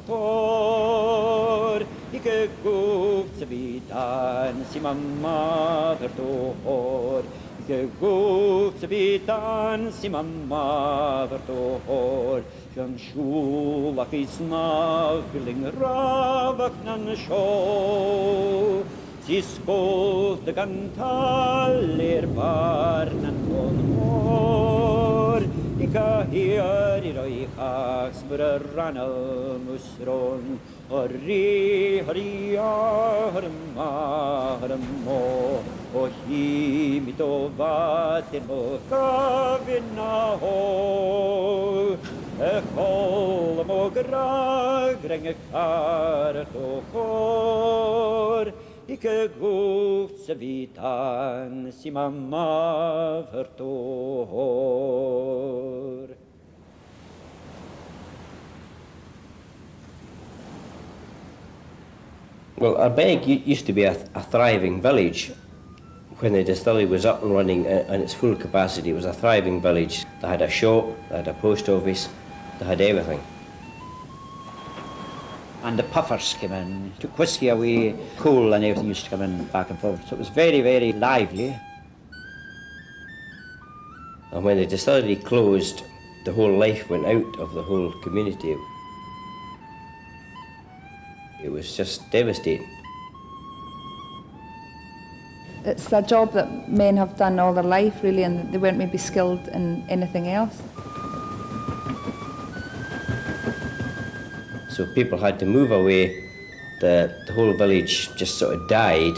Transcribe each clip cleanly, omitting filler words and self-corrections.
hor, ikke gofte vi dans I mamma verto hor, ikke gofte vi dans I mamma verto hor, Jan sjulak I snavling ravaknan sjå, si skolte gantaller barnen von hor, Ika her I roichaks brranal musron, Hori, hori, harmo, O hi mitovatir mo kavina ho, Echol mo gragrenge karto hor, Ike gufse vitan si mamma vertor. Well, Ardbeg used to be a thriving village. When the distillery was up and running at its full capacity, it was a thriving village. They had a shop, they had a post office, they had everything. And the puffers came in, took whiskey away, coal and everything used to come in back and forth. So it was very, very lively. And when the distillery closed, the whole life went out of the whole community. It was just devastating. It's a job that men have done all their life, really, and they weren't maybe skilled in anything else. So people had to move away. The whole village just sort of died.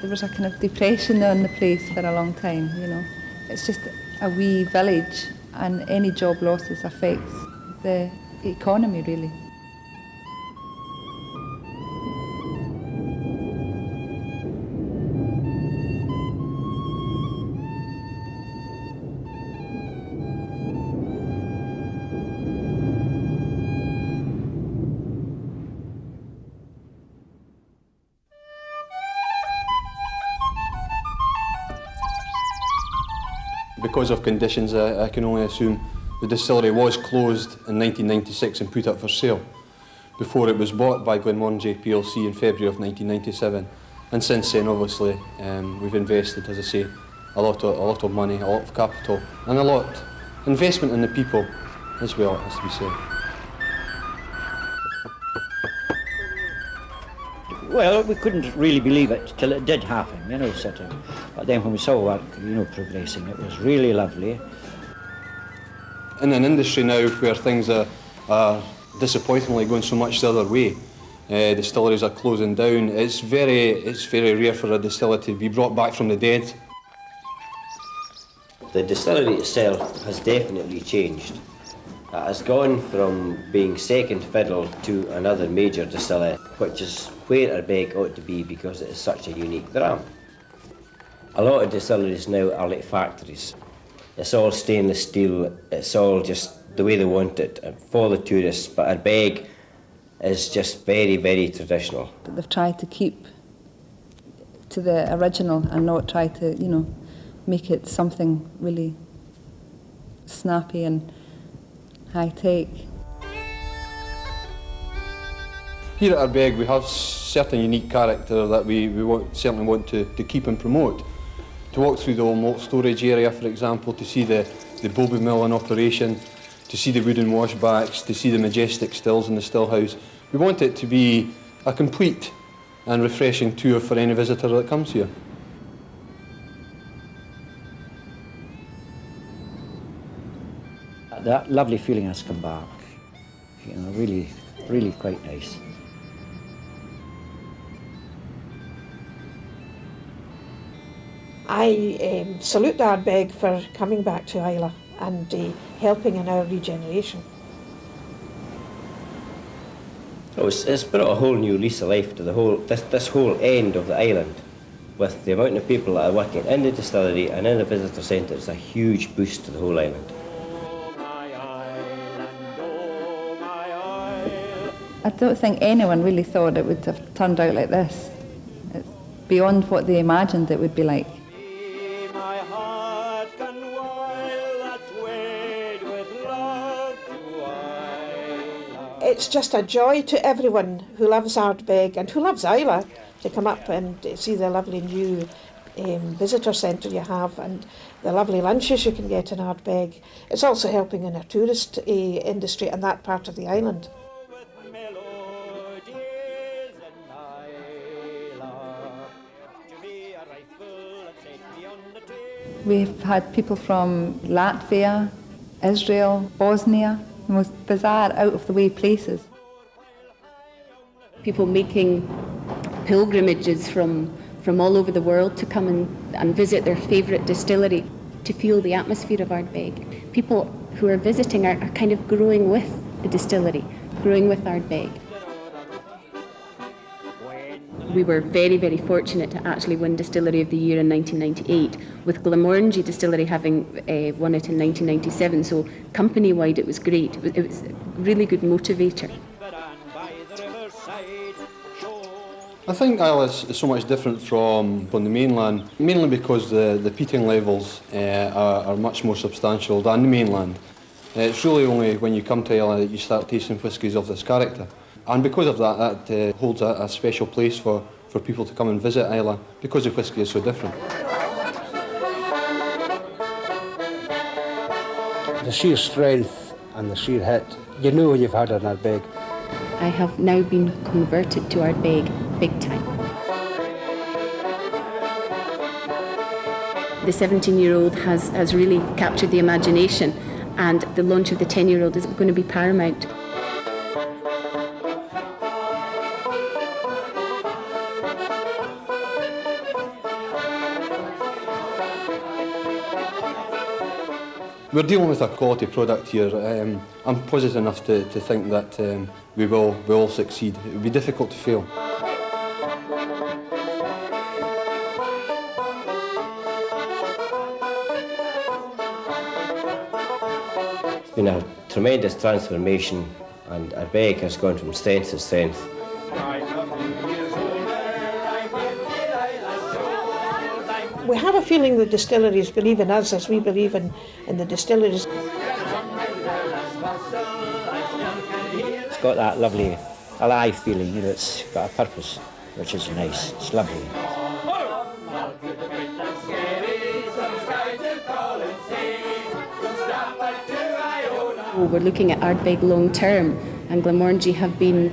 There was a kind of depression on the place for a long time, you know. It's just a wee village, and any job losses affects the economy, really. Because of conditions, I can only assume the distillery was closed in 1996 and put up for sale before it was bought by Glenmorangie plc in February of 1997. And since then, obviously, we've invested, as I say, a lot of money, a lot of capital, and a lot investment in the people as well, it has to be said. Well, we couldn't really believe it till it did happen, you know, sort of. But then when we saw work, you know, progressing, it was really lovely. In an industry now where things are disappointingly going so much the other way, distilleries are closing down, it's very rare for a distillery to be brought back from the dead. The distillery itself has definitely changed. It has gone from being second fiddle to another major distillery, which is where Ardbeg ought to be because it is such a unique brand. A lot of distilleries now are like factories. It's all stainless steel, it's all just the way they want it for the tourists, but Ardbeg is just very, very traditional. They've tried to keep to the original and not try to, you know, make it something really snappy and high-tech. Here at Ardbeg we have certain unique character that we certainly want to keep and promote. To walk through the old malt storage area, for example, to see the Bobby mill in operation, to see the wooden washbacks, to see the majestic stills in the still house. We want it to be a complete and refreshing tour for any visitor that comes here. That lovely feeling has come back, you know, really, really quite nice. I salute Ardbeg for coming back to Islay and helping in our regeneration. Oh, it's brought a whole new lease of life to this whole end of the island. With the amount of people that are working in the distillery and in the visitor centre, it's a huge boost to the whole island. I don't think anyone really thought it would have turned out like this. It's beyond what they imagined it would be like. My heart can wild that's weighed with love. It's just a joy to everyone who loves Ardbeg and who loves Islay to come up and see the lovely new visitor centre you have and the lovely lunches you can get in Ardbeg. It's also helping in our tourist industry in that part of the island. We've had people from Latvia, Israel, Bosnia, the most bizarre, out-of-the-way places. People making pilgrimages from all over the world to come and visit their favourite distillery, to feel the atmosphere of Ardbeg. People who are visiting are kind of growing with the distillery, growing with Ardbeg. We were very, very fortunate to actually win Distillery of the Year in 1998, with Glamorganshire Distillery having won it in 1997, so company-wide it was great. It was a really good motivator. I think Islay is so much different from the mainland, mainly because the peating levels are much more substantial than the mainland. It's really only when you come to Islay that you start tasting whiskies of this character. And because of that holds a special place for people to come and visit Islay, because the whisky is so different. The sheer strength and the sheer hit, you know you've had an Ardbeg. I have now been converted to Ardbeg big time. The 17-year-old has really captured the imagination, and the launch of the 10-year-old is going to be paramount. We're dealing with a quality product here. I'm positive enough to think that we will succeed. It would be difficult to fail. It's been a tremendous transformation, and Ardbeg has gone from strength to strength. We have a feeling the distilleries believe in us as we believe in the distilleries. It's got that lovely, alive feeling, you know, it's got a purpose, which is nice, it's lovely. We're looking at Ardbeg long term, and Glamorganshire have been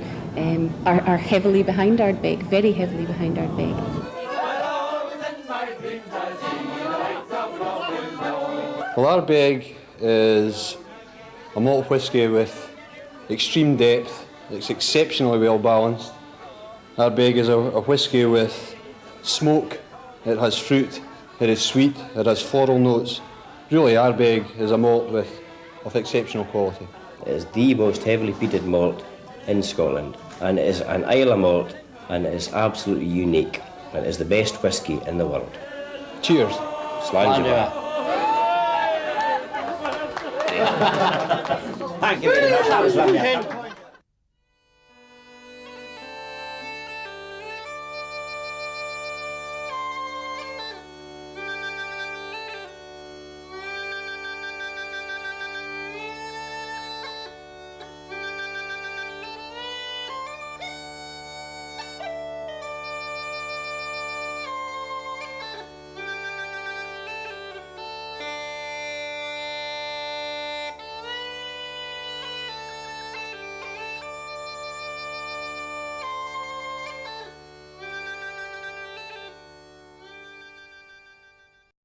are heavily behind Ardbeg, very heavily behind Ardbeg. Well, Ardbeg is a malt whisky with extreme depth. It's exceptionally well balanced. Ardbeg is a whisky with smoke, it has fruit, it is sweet, it has floral notes. Really, Ardbeg is a malt of exceptional quality. It is the most heavily peated malt in Scotland, and it is an Islay malt, and it is absolutely unique, and it is the best whisky in the world. Cheers. Slange. Thank you very much, that was lovely.